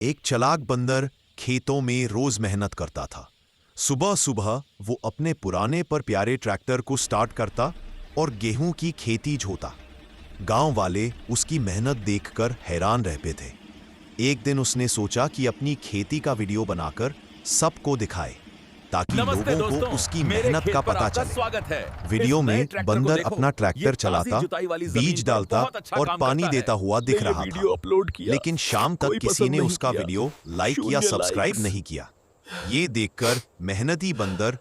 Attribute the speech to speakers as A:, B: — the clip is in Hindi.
A: एक चालाक बंदर खेतों में रोज मेहनत करता था। सुबह सुबह वो अपने पुराने पर प्यारे ट्रैक्टर को स्टार्ट करता और गेहूं की खेती जोता। गांव वाले उसकी मेहनत देखकर हैरान रहते थे। एक दिन उसने सोचा कि अपनी खेती का वीडियो बनाकर सबको दिखाए ताकि
B: नमस्ते
A: लोगों को
B: दोस्तों,
A: उसकी
B: मेरे
A: मेहनत
B: खेत
A: का
B: पर
A: पता
B: आपका
A: चले।
B: स्वागत है।
A: वीडियो
B: इस नए
A: में
B: ट्रैक्टर को
A: बंदर
B: देखो,
A: अपना
B: ये
A: ट्रैक्टर
B: ताज़ी
A: चलाता,
B: जुताई वाली ज़मीन
A: बीज
B: पर
A: डालता
B: बहुत अच्छा
A: और
B: काम
A: पानी
B: करता है।
A: देता हुआ दिख
B: उसने ये
A: रहा
B: वीडियो
A: था।
B: अपलोड किया,
A: लेकिन शाम तक
B: कोई
A: किसी
B: पसंद
A: ने
B: नहीं
A: उसका
B: किया।
A: वीडियो लाइक या
B: शून्य
A: सब्सक्राइब
B: लाइक्स।
A: नहीं किया। ये देखकर मेहनती बंदर